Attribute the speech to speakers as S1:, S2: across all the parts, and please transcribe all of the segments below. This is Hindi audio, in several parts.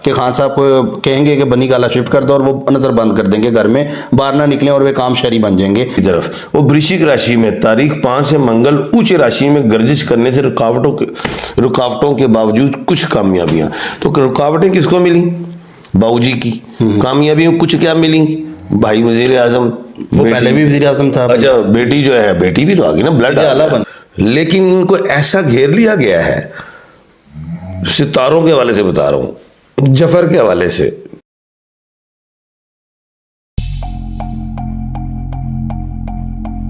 S1: कि खान साहब को कहेंगे कि बनी गाला शिफ्ट कर दो और वो नज़र बंद कर देंगे घर में, बाहर ना निकलें और वे काम शहरी बन जाएंगे।
S2: तरफ वो वृश्चिक राशि में तारीख 5 से मंगल उच्च राशि में गर्जिश करने से रुकावटों के बावजूद कुछ कामयाबियां। तो रुकावटें किसको मिली? बाबूजी की। कामयाबियां कुछ क्या मिली? भाई वजीर आजम,
S1: वो पहले भी वजीर आजम था।
S2: अच्छा, बेटी जो है, बेटी भी तो आ गई ना, ब्लड आला बन। लेकिन इनको ऐसा घेर लिया गया है, सितारों के हवाले से बता रहा हूं, जफर के हवाले से।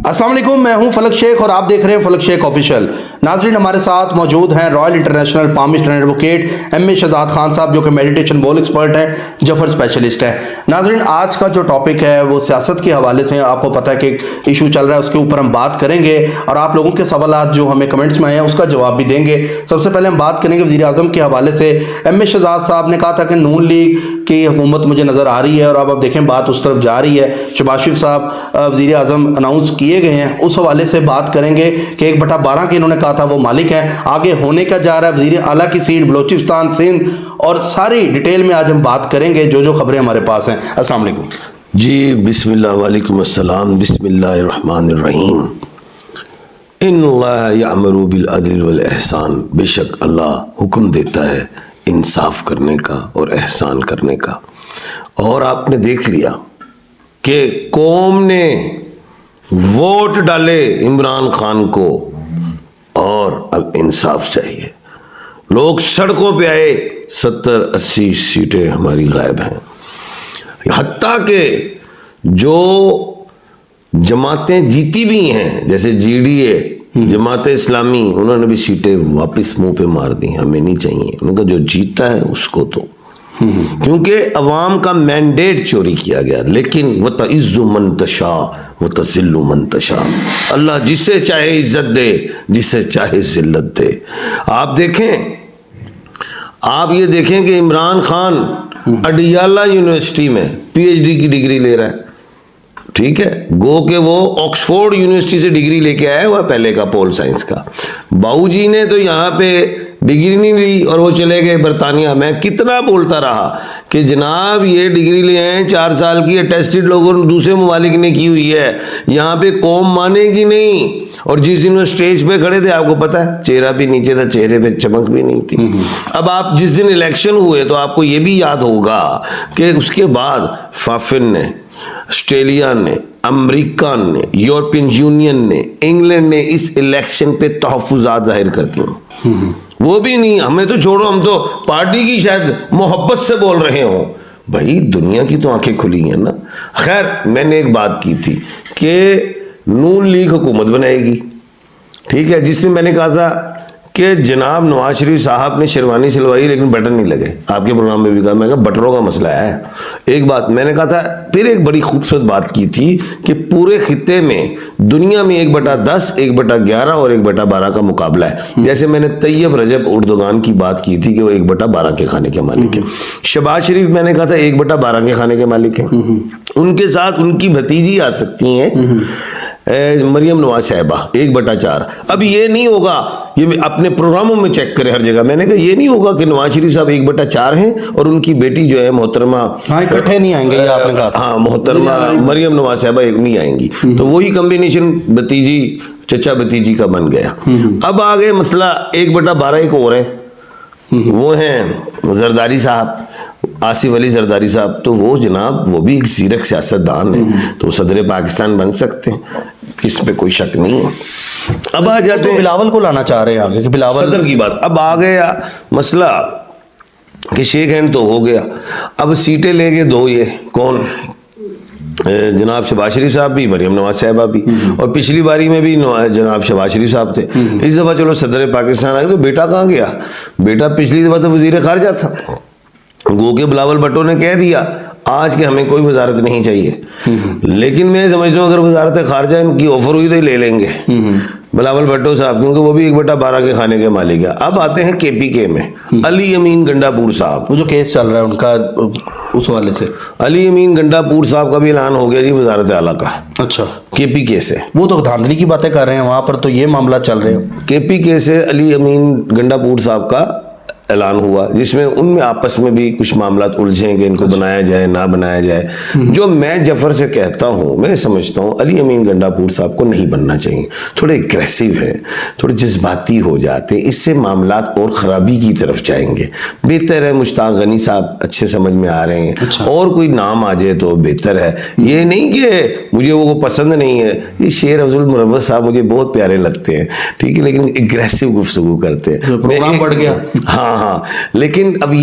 S1: अस्सलाम वालेकुम, मैं हूं फलक शेख और आप देख रहे हैं फलक शेख ऑफिशियल। नाजरीन, हमारे साथ मौजूद हैं royal international palm stand advocate M A. Shahzad Khan साहब, जो कि मेडिटेशन बॉल एक्सपर्ट हैं, जफर स्पेशलिस्ट हैं। नाजरीन, आज का जो टॉपिक है वो सियासत के हवाले से, आपको पता है कि इशू चल रहा है, उसके ऊपर हम बात करेंगे और आप लोगों के सवाल जो हमें कमेंट्स में आए हैं उसका जवाब भी देंगे। सबसे पहले हम बात करेंगे वज़ीर आज़म के हवाले से। एम.ए. शहजाद साहब ने कहा था कि नून लीग की हुकूमत मुझे नज़र आ रही है और अब देखें बात उस तरफ जा रही है। शहबाज शरीफ साहब वज़ीर आज़म अनाउंस किए गए हैं, उस हवाले से बात करेंगे कि 1/12 के इन्होंने कहा था वो मालिक हैं। आगे होने का जा रहा है वज़ीर आला की सीट बलोचिस्तान, सिंध, और सारी डिटेल में आज हम बात करेंगे जो खबरें हमारे पास हैं। अस्सलाम वालेकुम
S2: जी। बिस्मिल्लाह वालेकुम अस्सलाम, बिस्मिल्लाहिर्रहमानिर्रहीम। इन्नल्लाह यअमुरु बिल अदल वल ihsan। बेशक अल्लाह हुक्म देता है इंसाफ करने का और एहसान करने का। और आपने देख लिया कि कौम ने वोट डाले इमरान खान को और अब इंसाफ चाहिए। लोग सड़कों पे आए, 70-80 सीटें हमारी गायब हैं। हत्ता के जो जमातें जीती भी हैं, जैसे जीडीए, जमात इस्लामी, उन्होंने भी सीटें वापस मुंह पे मार दी, हमें नहीं चाहिए। उनका जो जीता है उसको तो, क्योंकि अवाम का मैंडेट चोरी किया गया। लेकिन व तइज़्ज़ु मन तशा व तज़िल्लु मन तशा, अल्लाह जिसे चाहे इज्जत दे, जिसे चाहे जिल्लत दे। आप देखें, आप ये देखें कि इमरान खान अडियाला यूनिवर्सिटी में पीएचडी की डिग्री ले रहा है। ठीक है, गो के वो ऑक्सफोर्ड यूनिवर्सिटी से डिग्री लेके आया हुआ पहले का, पोल साइंस का। बाबूजी ने तो यहाँ पे डिग्री नहीं ली और वो चले गए बरतानिया। मैं कितना बोलता रहा कि जनाब ये डिग्री ले आए 4 साल की, अटेस्टेड लोगों ने, दूसरे ममालिक ने की हुई है, यहाँ पे कौम मानेगी नहीं। और जिस दिन वो स्टेज पे खड़े थे, आपको पता है चेहरा भी नीचे था, चेहरे पे चमक भी नहीं थी। अब आप जिस दिन इलेक्शन हुए तो आपको ये भी याद होगा कि उसके बाद फाफिन ने, ऑस्ट्रेलिया ने, अमेरिका ने, यूरोपियन यूनियन ने, इंग्लैंड ने इस इलेक्शन पे तहफ़्फ़ुज़ात जाहिर कर दी। वो भी नहीं, हमें तो छोड़ो, हम तो पार्टी की शायद मोहब्बत से बोल रहे हो। भाई दुनिया की तो आंखें खुली हैं ना। खैर, मैंने एक बात की थी कि नून लीग हुकूमत बनाएगी, ठीक है, जिसमें मैंने कहा था कि जनाब नवाज शरीफ साहब ने शेरवानी सिलवाई लेकिन बटन नहीं लगे। आपके प्रोग्राम में भी कहा, मैं कहा बटनों का मसला है। एक बात मैंने कहा था, फिर एक बड़ी खूबसूरत बात की थी कि पूरे खित्ते में, दुनिया में 1/10, 1/11 और 1/12 का मुकाबला है। जैसे मैंने तैयब रजब उर्दुगान की बात की थी कि वो 1/12 के खाने के मालिक है। शहबाज शरीफ मैंने कहा था 1/12 के खाने के मालिक है। उनके साथ उनकी भतीजी आ सकती हैं, मरियम नवाज साहिबा, 1/4। अब ये नहीं होगा, ये अपने प्रोग्रामों में चेक करें हर जगह। मैंने कहा ये नहीं होगा कि नवाज शरीफ साहब 1/4 हैं और उनकी बेटी जो है मोहतरमा,
S1: हाँ, इकट्ठे नहीं आएंगे, ये आपने कहा।
S2: हाँ, मोहतरमा मरियम नवाज साहिबा नहीं आएंगी। तो वही कम्बिनेशन भतीजी चचा भतीजी का बन गया। अब आ गए मसला 1/12 एक और है, वो हैं जरदारी साहब, आसिफ अली जरदारी साहब। तो वो जनाब, वो भी एक जीरक सियासतदान है, तो सदर पाकिस्तान बन सकते हैं, इस पे कोई शक नहीं है। अब आ जाते हैं,
S1: बिलावल को लाना चाह रहे हैं आगे, कि बिलावल
S2: सदर की बात। अब आ गया मसला कि शेख हैंड तो हो गया, अब सीटें लेंगे दो, ये कौन, जनाब शहबाज शरीफ साहब भी, मरियम नवाज साहिबा भी। और पिछली बारी में भी जनाब शहबाज शरीफ साहब थे। इस दफ़ा चलो सदर पाकिस्तान आ गए, तो बेटा कहाँ गया? बेटा पिछली दफ़ा तो वजीर खारजा था। गो के बिलावल भुट्टो ने कह दिया आज के हमें कोई वजारत नहीं चाहिए। लेकिन मैं समझता हूँ अगर वजारत खारजा इनकी ऑफर हुई तो ले लेंगे बिलावल भुट्टो साहब, क्योंकि वो भी 1/12 के खाने के मालिक है। अब आते हैं केपीके में अली अमीन गंडापुर साहब,
S1: वो जो केस चल रहा है उनका, उस वाले से
S2: अली अमीन गंडापुर साहब का भी ऐलान हो गया जी वजारत आला का।
S1: अच्छा,
S2: केपीके से। वो
S1: तो धांधली की बातें कर रहे हैं, वहां पर तो ये मामला चल रहे हैं।
S2: केपीके से अली अमीन गंडापुर साहब का ऐलान हुआ जिसमें उनमें आपस में भी कुछ मामला उलझेंगे, इनको बनाया जाए ना बनाया जाए। जो मैं जफर से कहता हूँ, मैं समझता हूँ अली अमीन गंडापुर साहब को नहीं बनना चाहिए। थोड़े एग्रेसिव है, थोड़े जज्बाती हो जाते, इससे मामला और ख़राबी की तरफ जाएंगे। बेहतर है मुश्ताक गनी साहब अच्छे समझ में आ रहे हैं।
S1: अच्छा।
S2: और कोई नाम आ जाए तो बेहतर है। ये नहीं कि मुझे वो पसंद नहीं है, ये शेर अफजल मुरव्वत साहब मुझे बहुत प्यारे लगते हैं, ठीक है, लेकिन एग्रेसिव गुफ्तगू करते हैं।
S1: प्रोग्राम बढ़ गया।
S2: हाँ, लेकिन अब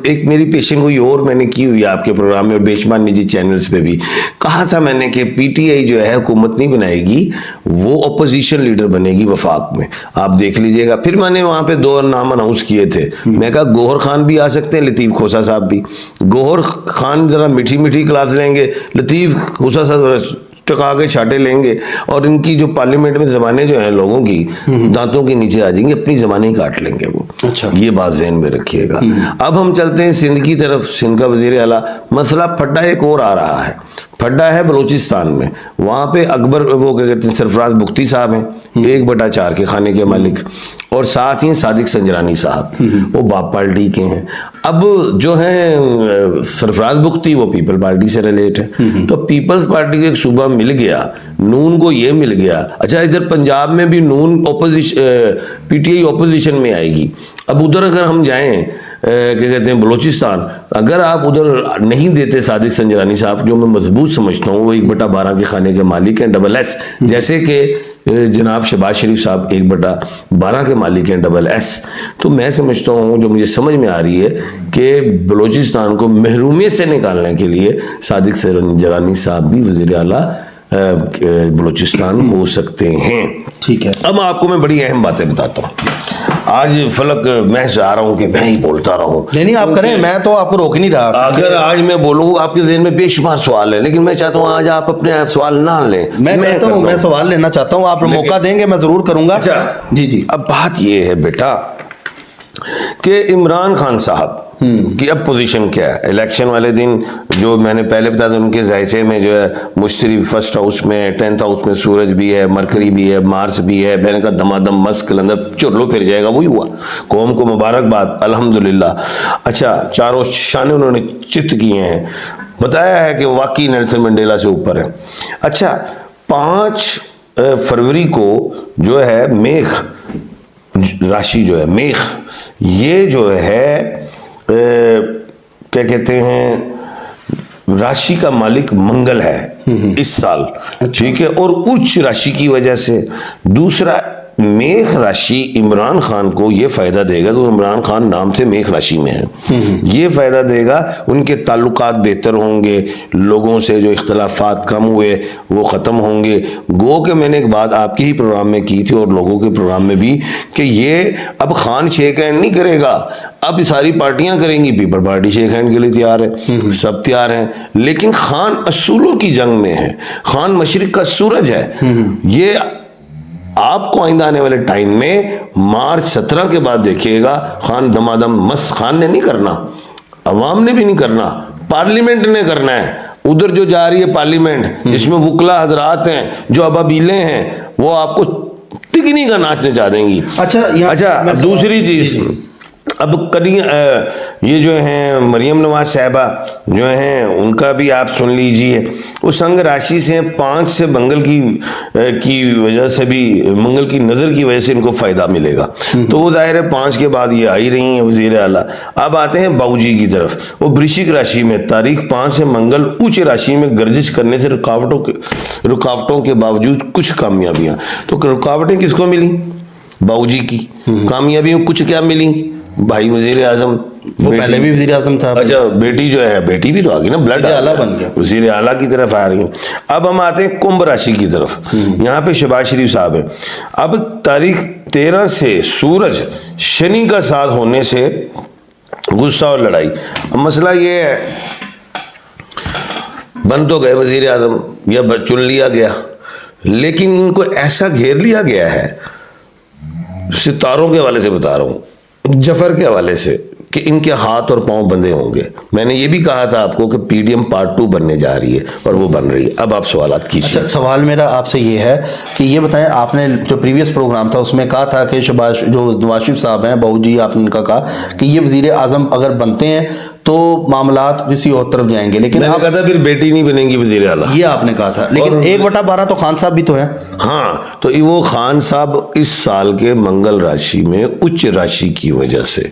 S2: एक मेरी पेशन हुई और मैंने की हुई आपके प्रोग्राम में और बेशुमार निजी चैनल्स पे भी कहा था मैंने कि पीटीआई जो है हुकूमत नहीं बनाएगी, वो अपोजिशन लीडर बनेगी वफाक में, आप देख लीजिएगा। फिर मैंने वहां पे 2 नाम अनाउंस किए थे। मैं कहा गौहर खान भी आ सकते हैं, लतीफ़ खोसा साहब भी। गौहर खान जरा मीठी मीठी क्लास लेंगे, लतीफ़ खोसा साहब टका के छाटे लेंगे, और इनकी जो पार्लियामेंट में जबानें जो हैं लोगों की दांतों के नीचे आ जाएंगी, अपनी जबानें ही काट लेंगे वो।
S1: अच्छा।
S2: ये बात ज़हन में रखिएगा। अब हम चलते हैं सिंध की तरफ। सिंध का वज़ीर आला मसला फड्डा एक और आ रहा है। फड्डा है बलूचिस्तान में, वहाँ पे अकबर वो क्या कहते हैं सरफराज बुख्ती साहब हैं, 1/4 के खाने के मालिक, और साथ ही सादिक संजरानी साहब, वो बाप पार्टी के हैं। अब जो है सरफराज बुख्ती वो पीपल पार्टी से रिलेट है, तो पीपल्स पार्टी को एक सूबा मिल गया, नून को ये मिल गया। अच्छा, इधर पंजाब में भी नून ओपोजिशन, पीटीआई ओपोजिशन में आएगी। अब उधर अगर हम जाएं क्या कहते हैं बलूचिस्तान, अगर आप उधर नहीं देते सादिक संजरानी साहब, जो मैं मजबूत समझता हूँ, वो 1/12 के खाने के मालिक हैं, SS, जैसे कि जनाब शहबाज शरीफ साहब 1/12 के मालिक हैं, SS। तो मैं समझता हूँ, जो मुझे समझ में आ रही है कि बलूचिस्तान को महरूमियत से निकालने के लिए सादिक संजरानी साहब भी वज़ीर आला बलूचिस्तान हो सकते हैं।
S1: ठीक है।
S2: अब आपको मैं बड़ी अहम बातें बताता हूँ। आज फलक मैं चाह रहा हूँ कि मैं ही बोलता रहूँ।
S1: नहीं आप करें, मैं तो आपको रोक ही नहीं रहा।
S2: अगर आज मैं बोलूँ, आपके ज़हन में बेशुमार सवाल है, लेकिन मैं चाहता हूँ आज आप अपने सवाल ना लें।
S1: मैं कहता हूँ, मैं सवाल लेना चाहता हूँ, आप मौका देंगे मैं जरूर करूंगा।
S2: अच्छा
S1: जी।
S2: अब बात ये है बेटा कि इमरान खान साहब की अब पोजीशन क्या है। इलेक्शन वाले दिन जो मैंने पहले बताया था, उनके जायचे में जो है मुश्तरी फर्स्ट हाउस में, 10th हाउस में सूरज भी है, मरकरी भी है, मार्स भी है। मैंने कहा धमाधम मस्त कलंदर चुरलो फिर जाएगा, वही हुआ। कौम को मुबारकबाद, अल्हम्दुलिल्लाह। अच्छा, चारों शाने उन्होंने चित किए हैं, बताया है कि वाकई नेल्सन मंडेला से ऊपर है। अच्छा, 5 फरवरी को जो है मेघ राशि जो है, मेघ, ये जो है क्या कहते हैं राशि का मालिक मंगल है इस साल, ठीक है, और उच्च राशि की वजह से। दूसरा, मेघ राशि इमरान खान को यह फायदा देगा कि इमरान खान नाम से मेघ राशि में है। ये फायदा देगा, उनके ताल्लुकात बेहतर होंगे, लोगों से जो इख्तलाफात कम हुए वो ख़त्म होंगे। गो के मैंने एक बात आपके ही प्रोग्राम में की थी और लोगों के प्रोग्राम में भी, कि ये अब खान शेख हैंड नहीं करेगा, अब सारी पार्टियां करेंगी। पीपल पार्टी शेख हैंड के लिए तैयार है, सब तैयार हैं, लेकिन खान असूलों की जंग में है। खान मशरिक का सूरज है। ये आपको आइंदा आने वाले टाइम में मार्च 17 के बाद देखिएगा, खान दमादम मस्त। खान ने नहीं करना, अवाम ने भी नहीं करना, पार्लियामेंट ने करना है। उधर जो जा रही है पार्लियामेंट, जिसमें वुकला हजरात हैं, जो अबाबीलें हैं, वो आपको तिगनी का नाच नचा देंगी। अच्छा, दूसरी चीज, अब ये जो हैं मरियम नवाज साहबा जो हैं, उनका भी आप सुन लीजिए। वो संग राशि से 5 से मंगल की वजह से भी, मंगल की नज़र की वजह से इनको फ़ायदा मिलेगा। तो वो जाहिर है 5 के बाद ये आ ही रही हैं वज़ीर आला। अब आते हैं बाबूजी की तरफ। वो वृश्चिक राशि में, तारीख 5 से मंगल उच्च राशि में गर्जिश करने से रुकावटों के बावजूद कुछ कामयाबियाँ। तो रुकावटें किसको मिली? बाबूजी की। कामयाबियों कुछ क्या मिली? भाई वजीर आजम,
S1: वो पहले भी वजीर आजम था।
S2: अच्छा, बेटी जो है, बेटी भी तो आ गई ना, ब्लड आला बन गया, वजीर आला की तरफ आ रही है। अब हम आते हैं कुंभ राशि की तरफ। यहाँ पे शहबाज शरीफ साहब है। अब तारीख 13 से सूरज शनि का साथ होने से गुस्सा और लड़ाई। अब मसला ये है, बन तो गए वजीर आजम या चुन लिया गया, लेकिन इनको ऐसा घेर लिया गया है, सितारों के हवाले से बता रहा हूँ, जफर के हवाले से, कि इनके हाथ और पांव बंधे होंगे। मैंने ये भी कहा था आपको कि पीडीएम पार्ट 2 बनने जा रही है और वो बन रही है। अब आप सवालात कीजिए।
S1: अच्छा, सवाल मेरा आपसे ये है कि ये बताएं, आपने जो प्रीवियस प्रोग्राम था उसमें कहा था कि शहबाज जो नवाज शरीफ साहब हैं, बहू जी, आपने उनका कहा कि ये वजीर आजम अगर बनते हैं तो मामलात किसी और तरफ जाएंगे, लेकिन
S2: मैंने कहा था फिर बेटी नहीं बनेंगी वजीर आला,
S1: ये आपने कहा था। लेकिन 1/12 तो खान साहब भी तो हैं।
S2: हाँ, तो वो खान साहब इस साल के मंगल राशि में उच्च राशि की वजह से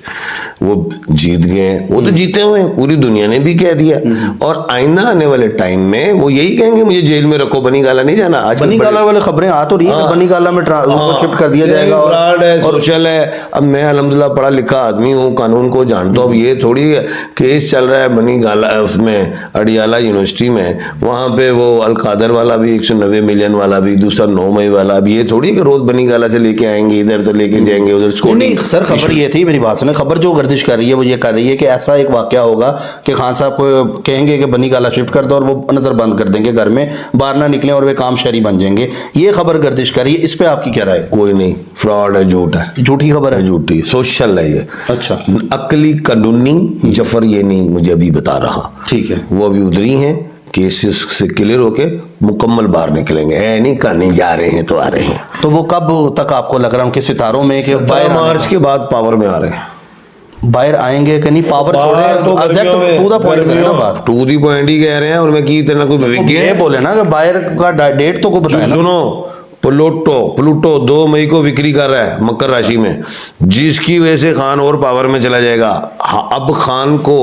S2: वो जीत गए हैं। वो तो जीते हुए हैं, पूरी दुनिया ने भी कह दिया। और आइंदा आने वाले टाइम में वो यही कहेंगे मुझे जेल में रखो, बनी गाला नहीं जाना। आज
S1: बनी गाला वाले खबरें आ तो रही है कि बनी गाला में उसको शिफ्ट कर दिया जाएगा और
S2: फ्रॉड है, सोशल है। अब मैं अल्हम्दुलिल्लाह पढ़ा लिखा आदमी हूँ, कानून को जानता हूँ। अब ये थोड़ी है केस चल रहा है बनी गाला उसमें अडियाला यूनिवर्सिटी में, वहाँ पे वो अलकादर वाला भी 190 मिलियन वाला भी, दूसरा 9 मई वाला भी। ये थोड़ी कि रोज बनी गाला से लेके आएंगे इधर तो लेके जाएंगे उधर।
S1: नहीं सर, खबर ये थी, मेरी बात सुने, खबर जो गर्दिश कर रही है वो ये कर रही है कि ऐसा एक वाकया होगा कि खान साहब को कहेंगे कि बनी गाला शिफ्ट कर दो और वो नजर बंद कर देंगे घर में, बाहर ना निकले और वे काम शहरी बन जाएंगे। ये खबर गर्दिश कर रही है, इस पे आपकी क्या राय है?
S2: कोई नहीं, फ्रॉड है, झूठ है,
S1: झूठी खबर है,
S2: झूठी सोशल है ये।
S1: अच्छा,
S2: अकली कानूनी जफर ये नहीं मुझे अभी बता रहा,
S1: ठीक है।
S2: वो अभी उधरी हैं, केसेस से क्लियर होके मुकम्मल बाहर निकलेंगे। नहीं करने जा रहे हैं तो आ रहे हैं।
S1: तो वो कब तक आपको लग रहा है उनके सितारों में कि
S2: 17 मार्च के बाद पावर में आ रहे हैं?
S1: बाहर आएंगे कि नहीं, पावर छोड़े तो टू द पॉइंट करें ना बात।
S2: टू द पॉइंट ही कह रहे हैं। और मैं की इतना कोई विज्ञ
S1: ये बोले ना कि बाहर का डेट तो को बताया ना।
S2: सुनो, प्लूटो 2 मई को विक्री कर रहा है मकर राशि में, जिसकी वजह से खान और पावर में चला जाएगा। अब खान को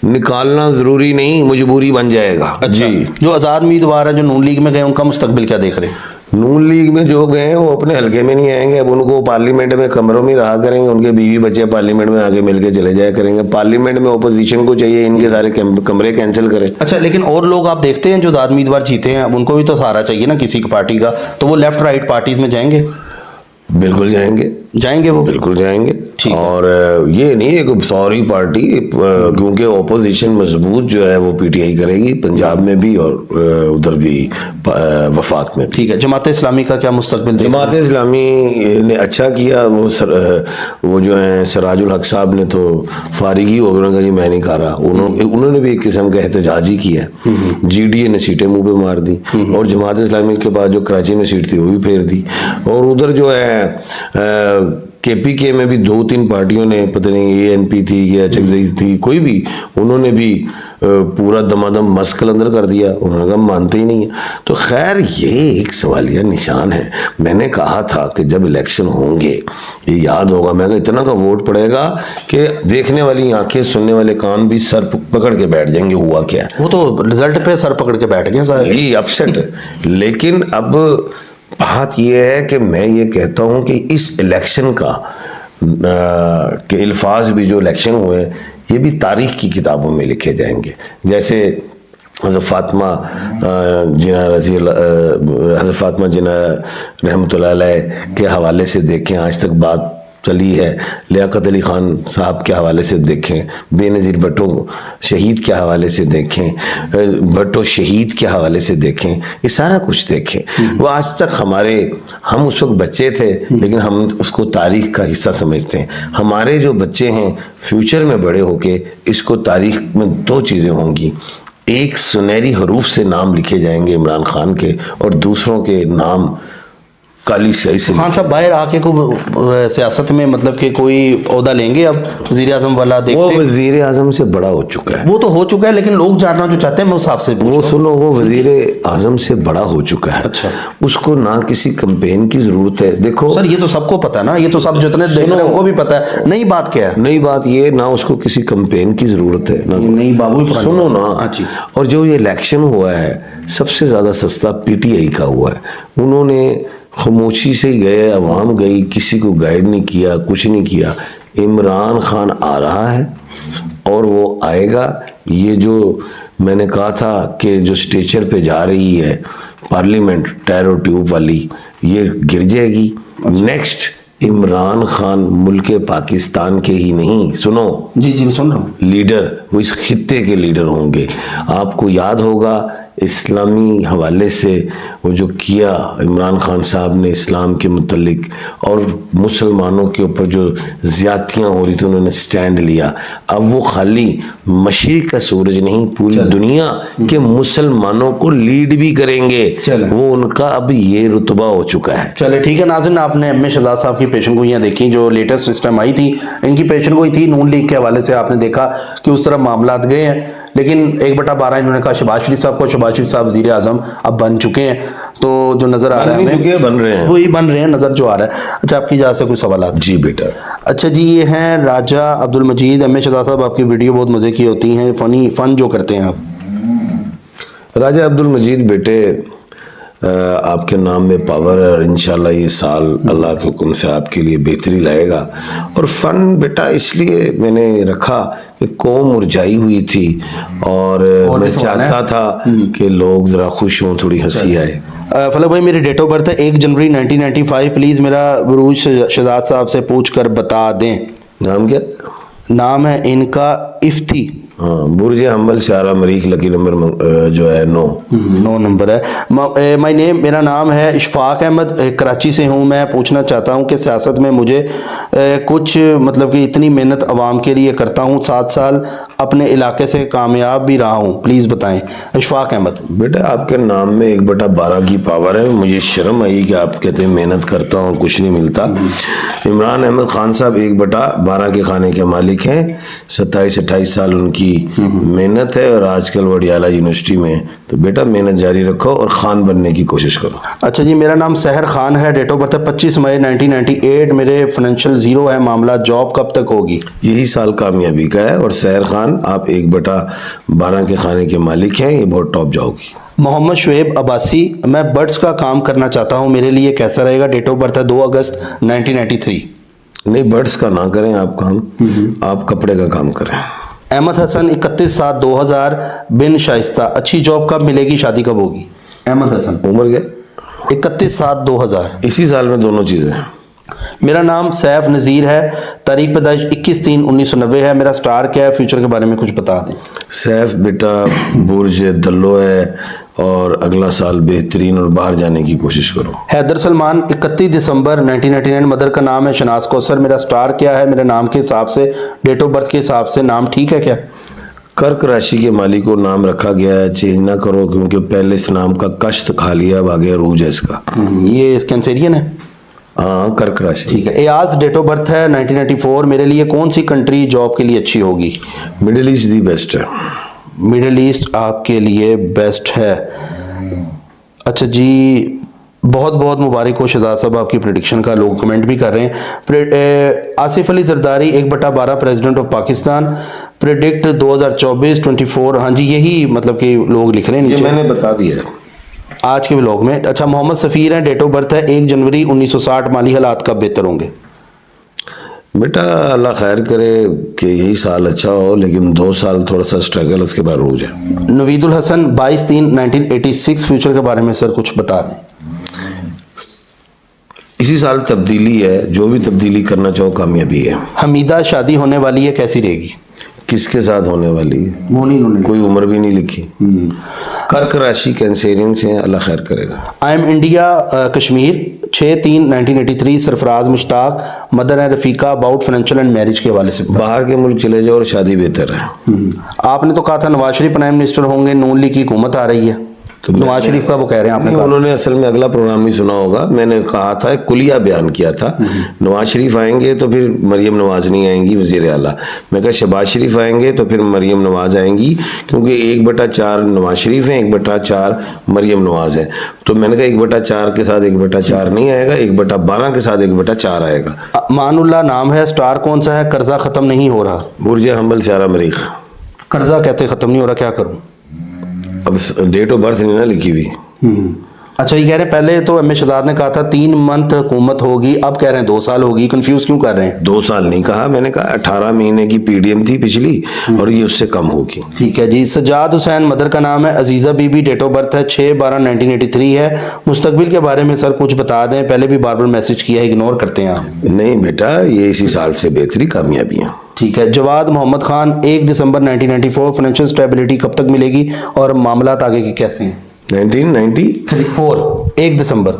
S2: निकालना जरूरी नहीं, मजबूरी बन जाएगा।
S1: अच्छा,
S2: जी,
S1: जो आजाद उम्मीदवार है जो नून लीग में गए, उनका मुस्तकबिल क्या देख रहे हैं?
S2: नून लीग में जो गए हैं वो अपने हल्के में नहीं आएंगे। अब उनको पार्लियामेंट में कमरों में रहा करेंगे, उनके बीवी बच्चे पार्लियामेंट में आके मिलके चले जाया करेंगे। पार्लियामेंट में ओपोजिशन को चाहिए इनके सारे कमरे कैंसिल करें।
S1: अच्छा, लेकिन और लोग आप देखते हैं जो आजाद उम्मीदवार जीते हैं, अब उनको भी तो सहारा चाहिए ना किसी की पार्टी का, तो वो लेफ्ट राइट पार्टीज में जाएंगे?
S2: बिल्कुल जाएंगे
S1: वो
S2: बिल्कुल जाएंगे।
S1: ठीक है।
S2: और ये नहीं है कि सॉरी पार्टी, क्योंकि ओपोजिशन मजबूत जो है वो पीटीआई करेगी, पंजाब में भी और उधर भी वफाक में।
S1: ठीक है। जमात इस्लामी का क्या मुस्तकबिल?
S2: जमात इस्लामी ने अच्छा किया। वो जो है सिराजुल हक साहब ने तो फारिगी हो गया, उन्होंने कहा जी मैं नहीं कर रहा। उन्होंने भी एक किस्म का एहतजाज ही किया। जीडीए ने सीटें मुंह पे मार दी और जमात इस्लामी के बाद जो कराची में सीट थी वो भी फेर दी। और उधर जो है केपीके में भी 2-3 पार्टियों ने, पता नहीं एएनपी थी या चकजई थी, कोई भी, उन्होंने भी पूरा दमादम मस्कल अंदर कर दिया। उन्होंने कहा मानते ही नहीं है। तो खैर ये एक सवालिया निशान है। मैंने कहा था कि जब इलेक्शन होंगे, ये याद होगा, मैं कहा इतना का वोट पड़ेगा कि देखने वाली आंखें, सुनने वाले कान भी सर पकड़ के बैठ जाएंगे हुआ क्या।
S1: वो तो रिजल्ट पे सर पकड़ के बैठ गए सारे,
S2: यही अपसेट है। लेकिन अब बात यह है कि मैं ये कहता हूं कि इस इलेक्शन का के अल्फाज भी जो इलेक्शन हुए ये भी तारीख की किताबों में लिखे जाएंगे। जैसे हज़रत फातिमा जिन्ना रहमतुल्लाह अलैह के हवाले से देखें, आज तक बात चली है। लियाकत अली खान साहब के हवाले से देखें, बेनज़ीर भुट्टो शहीद के हवाले से देखें, भुट्टो शहीद के हवाले से देखें, ये सारा कुछ देखें। वो आज तक हम उस वक्त बच्चे थे लेकिन हम उसको तारीख़ का हिस्सा समझते हैं। हमारे जो बच्चे हैं फ्यूचर में बड़े होके इसको तारीख़ में 2 चीज़ें होंगी, एक सुनहरी हरूफ से नाम लिखे जाएंगे इमरान खान के और दूसरों के नाम काली स्याही से।
S1: खान साहब बाहर आके को सियासत में मतलब कि कोई ओहदा लेंगे अब वजीर आजम वाला? देखते
S2: वो वजीर आजम से बड़ा हो चुका है।
S1: वो तो हो चुका है, लेकिन लोग जानना जो चाहते हैं मैं उस हिसाब से
S2: वो सुनो, वो वजीर आजम से बड़ा हो चुका है।
S1: अच्छा,
S2: उसको ना किसी कैंपेन की जरूरत है। देखो
S1: सर, ये तो सबको पता है ना, ये तो सब जितने देख रहे हैं उनको भी पता है। नई बात क्या है?
S2: नई बात ये, ना उसको किसी कैंपेन की जरूरत है ना।
S1: नहीं बाबू,
S2: सुनो ना।
S1: जी।
S2: और जो ये इलेक्शन हुआ है सबसे ज्यादा सस्ता पीटीआई का हुआ है। उन्होंने खामोशी से गए, अवाम गई, किसी को गाइड नहीं किया, कुछ नहीं किया। इमरान खान आ रहा है और वो आएगा। ये जो मैंने कहा था कि जो स्टेचर पे जा रही है पार्लियामेंट टैरो ट्यूब वाली, ये गिर जाएगी। नेक्स्ट इमरान खान मुल्क पाकिस्तान के ही नहीं, सुनो
S1: जी मैं सुन रहा हूँ,
S2: लीडर, वो इस खित्ते के लीडर होंगे। आपको याद होगा इस्लामी हवाले से वो जो किया इमरान खान साहब ने इस्लाम के मुतल्लिक और मुसलमानों के ऊपर जो ज़्यादतियाँ हो रही थी उन्होंने स्टैंड लिया। अब वो खाली मशरिक़ का सूरज नहीं, पूरी दुनिया के मुसलमानों को लीड भी करेंगे। वो उनका अब ये रुतबा हो चुका है।
S1: चले ठीक है नाज़रीन, आपने एम ए शहजाद साहब की पेशन गोइयाँ देखी जो लेटेस्ट सिस्टम आई थी, इनकी पेशन गोई थी नून लीग के हवाले से। आपने देखा कि उस तरह मामला गए हैं, लेकिन 1/12 इन्होंने कहा शहबाज शरीफ साहब को। शहबाज शरीफ साहब वज़ीर आज़म अब बन चुके हैं, तो जो नज़र आ रहा है हमें
S2: बन रहे हैं,
S1: वही बन रहे हैं नज़र जो आ रहा है। अच्छा, आपकी इजाज़त से कुछ सवाल?
S2: जी बेटा।
S1: अच्छा जी, ये हैं राजा अब्दुल मजीद। एम ए शहजाद साहब आपकी वीडियो बहुत मज़े की होती हैं, फ़न जो करते हैं आप।
S2: राजा अब्दुल मजीद बेटे, आपके नाम में पावर है और इंशाल्लाह ये साल अल्लाह के हुक्म से आपके लिए बेहतरी लाएगा। और फ़न बेटा इसलिए मैंने रखा कि कौम मुरझाई हुई थी और मैं चाहता था कि लोग ज़रा खुश हों, थोड़ी हंसी आए।
S1: फलक भाई, मेरी डेट ऑफ बर्थ है 1 जनवरी 1995। प्लीज़ मेरा बुरूज शहजाद साहब से पूछ कर बता दें।
S2: नाम क्या?
S1: नाम है इनका इफ्ती।
S2: हाँ, बुर्ज हम्बल शारा मरीख, लकी नंबर जो है 9
S1: नंबर है। माय नेम, मेरा नाम है इशफाक अहमद, कराची से हूँ। मैं पूछना चाहता हूँ कि सियासत में मुझे कुछ मतलब कि इतनी मेहनत आवाम के लिए करता हूँ, 7 साल अपने इलाके से कामयाब भी रहा हूँ, प्लीज़ बताएं। इशफाक अहमद।
S2: बेटा आपके नाम में 1/12 की पावर है। मुझे शर्म आई कि आप कहते हैं मेहनत करता हूँ कुछ नहीं मिलता। इमरान अहमद खान साहब 1/12 के खाने के मालिक हैं। 27-28 साल उनकी मेहनत है और आजकल वडियाला यूनिवर्सिटी में। तो बेटा मेहनत जारी रखो और खान बनने की कोशिश करो।
S1: अच्छा जी, मेरा नाम सहर खान है। डेट ऑफ बर्थ है 25 मई 1998। मेरे फाइनेंशियल ज़ीरो है। मामला जॉब कब तक होगी?
S2: यही साल कामयाबी का है। और सहर खान आप 1/12 के खाने के मालिक हैं, ये बहुत टॉप जाओगी।
S1: मोहम्मद शुएब अब्बासी, मैं बर्ड्स का काम करना चाहता हूँ, मेरे लिए कैसा रहेगा? डेट ऑफ बर्थ है 2 अगस्त 1993।
S2: नहीं, बर्ड्स का ना करें आप काम, आप कपड़े का काम करें।
S1: अहमद हसन 31/7/2000 बिन शाइस्ता, अच्छी जॉब कब मिलेगी, शादी कब होगी? अहमद हसन।
S2: उम्र क्या?
S1: 31/7/2000।
S2: इसी साल में दोनों चीज़ें।
S1: मेरा नाम सैफ नज़ीर है। तारीख पैदाइश 21/3/1990 है। मेरा स्टार क्या है? फ्यूचर के बारे में कुछ बता दें।
S2: सैफ बेटा बुर्ज दल्लो है और अगला साल बेहतरीन और बाहर जाने की कोशिश करो।
S1: हैदर सलमान 31 दिसंबर 1999। मदर का नाम है शनाज कौसर। मेरा स्टार क्या है? मेरे नाम के हिसाब से, डेट ऑफ बर्थ के हिसाब से नाम ठीक है क्या?
S2: कर्क राशि के मालिक को नाम रखा गया है, चेंज ना करो क्योंकि पहले इस नाम का कष्ट खा लिया, अब आगे रूज है इसका।
S1: ये कैंसेरियन है।
S2: हाँ, कर्क राशि।
S1: ठीक है। एयाज डेट ऑफ बर्थ है 1994। मेरे लिए कौन सी कंट्री जॉब के लिए अच्छी होगी?
S2: मिडिल ईस्ट दी बेस्ट है।
S1: मिडिल ईस्ट आपके लिए बेस्ट है। अच्छा जी, बहुत बहुत मुबारक हो शहजाद साहब आपकी प्रेडिक्शन का। लोग कमेंट भी कर रहे हैं। Asif Ali Zardari 1/12 president of Pakistan, predict 2024-24। हाँ जी, यही मतलब कि लोग लिख रहे हैं नीचे।
S2: ये मैंने बता दिया
S1: आज के व्लॉग में। अच्छा, मोहम्मद सफ़ीर हैं। डेट ऑफ बर्थ है 1 जनवरी 1960। माली हालात कब बेहतर होंगे?
S2: बेटा अल्लाह खैर करे कि यही साल अच्छा हो, लेकिन 2 साल थोड़ा सा स्ट्रगल, उसके बाद रूज है।
S1: नवीदुल हसन 22/3/1986। फ्यूचर के बारे में सर कुछ बता दें।
S2: इसी साल तब्दीली है, जो भी तब्दीली करना चाहो कामयाबी है।
S1: हमीदा शादी होने वाली है, कैसी रहेगी?
S2: किसके साथ होने वाली है?
S1: वो नहीं,
S2: कोई उम्र भी नहीं लिखी। कर्क राशि कैंसेरियन से है, अल्लाह खैर करेगा।
S1: I am India Kashmir 6/3/1983। Sarfaraz Mushtaq, mother है रफ़ीका। अबाउट फाइनेंशियल एंड मैरिज के हवाले से
S2: बाहर के मुल्क चले जाओ और शादी बेहतर है।
S1: आपने तो कहा था नवाज शरीफ प्राइम मिनिस्टर होंगे, नून लीग की हुकूमत आ रही है। तो नवाज शरीफ का वो कह रहे हैं आपने
S2: कहा। उन्होंने असल में अगला प्रोग्राम नहीं सुना होगा। मैंने कहा था, कुलिया बयान किया था, नवाज शरीफ आएंगे तो फिर मरियम नवाज नहीं आएंगी वज़ीर आला। मैं कहा शहबाज शरीफ आएंगे तो फिर मरियम नवाज आएंगी, क्योंकि 1/4 नवाज शरीफ हैं, 1/4 मरियम नवाज है। तो मैंने कहा 1/4 के साथ 1/4 नहीं आएगा, 1/12 के साथ 1/4 आएगा।
S1: मानुल्लाह नाम है। स्टार कौन सा है? कर्जा खत्म नहीं हो रहा।
S2: बुर्ज हम्बल शारा मरीख।
S1: कर्जा कहते खत्म नहीं हो रहा, क्या करूं?
S2: अब डेट ऑफ बर्थ नहीं ना लिखी हुई।
S1: अच्छा, ये कह रहे हैं पहले तो एम ए शहजाद ने कहा था 3 मंथ हुकूमत होगी, अब कह रहे हैं 2 साल होगी। कंफ्यूज क्यों कर रहे हैं?
S2: 2 साल नहीं कहा, मैंने कहा 18 महीने की पीडीएम थी पिछली और ये उससे कम होगी।
S1: ठीक है जी। सजाद हुसैन, मदर का नाम है अजीज़ा बीबी। डेट ऑफ बर्थ है 6/12/1983 है। मुस्तकबिल के बारे में सर कुछ बता दें। पहले भी बार बार मैसेज किया है, इग्नोर करते हैं आप।
S2: नहीं बेटा, ये इसी साल से बेहतरी कामयाबी है।
S1: ठीक है। जवाद मोहम्मद खान 1 दिसंबर 1994, फाइनेंशियल स्टेबिलिटी कब तक मिलेगी और मामलात आगे के कैसे हैं?
S2: 1994
S1: 1 दिसंबर।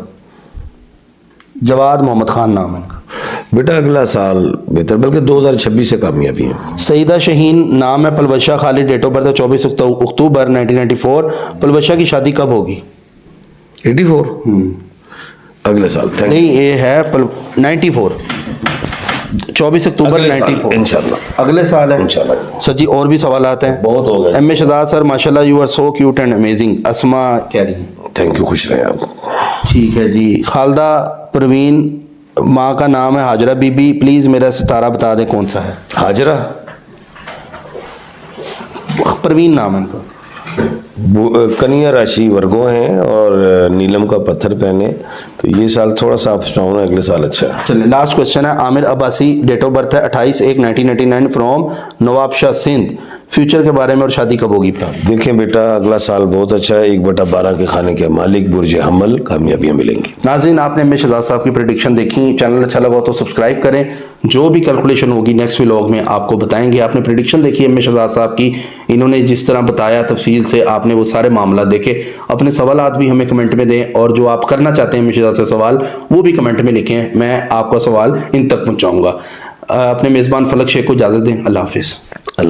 S1: जवाद मोहम्मद खान नाम है इनका।
S2: बेटा अगला साल बेहतर, बल्कि 2026 से कामयाबी है।
S1: सईदा शहीन नाम है, Palwasha Khalid, date of birth है 24 अक्टूबर 1994। पलवशा की शादी कब होगी?
S2: 84 अगले साल। थैंक
S1: नहीं, ये है 94, 24 अक्टूबर 94
S2: इंशाल्लाह
S1: अगले साल है
S2: इंशाल्लाह।
S1: सर जी। और भी सवाल आते हैं।
S2: बहुत हो गए।
S1: एम ए शहजाद सर, माशाल्लाह you are so cute and amazing. Asma कह रही है।
S2: थैंक यू, खुश रहे आप।
S1: ठीक है जी। खालदा परवीन, माँ का नाम है हाजरा बीबी, प्लीज मेरा सितारा बता दें कौन सा है?
S2: हाजरा
S1: परवीन नाम है इनका।
S2: कन्या राशि वर्गों हैं और नीलम का पत्थर पहने, तो ये साल थोड़ा सा आप सुनाओ ना, अगले साल अच्छा है।
S1: चलिए लास्ट क्वेश्चन है। Aamir Abbasi, date of birth है 28/1/1999, फ्रॉम नवाबशाह सिंध। फ्यूचर के बारे में और शादी कब होगी बता दें।
S2: देखें बेटा, अगला साल बहुत अच्छा है। 1/12 के खाने के मालिक, बुर्ज हमल, कामयाबियां मिलेंगी।
S1: नाज़रीन, आपने एम ए शहजाद साहब की प्रेडिक्शन देखी। चैनल अच्छा लगा तो सब्सक्राइब करें। जो भी कैलकुलेशन होगी नेक्स्ट व्लॉग में आपको बताएंगे। आपने प्रेडिक्शन देखी एम ए शहजाद साहब की, इन्होंने जिस तरह बताया तफसील से, आपने वो सारे मामला देखे। अपने सवालात भी हमें कमेंट में दें, और जो आप करना चाहते हैं एम ए शहजाद से सवाल, वो भी कमेंट में लिखें। मैं आपका सवाल इन तक पहुँचाऊँगा। अपने मेज़बान फलक शेख को इजाज़त दें। अल्लाह हाफिज़।
S2: अल्लाह।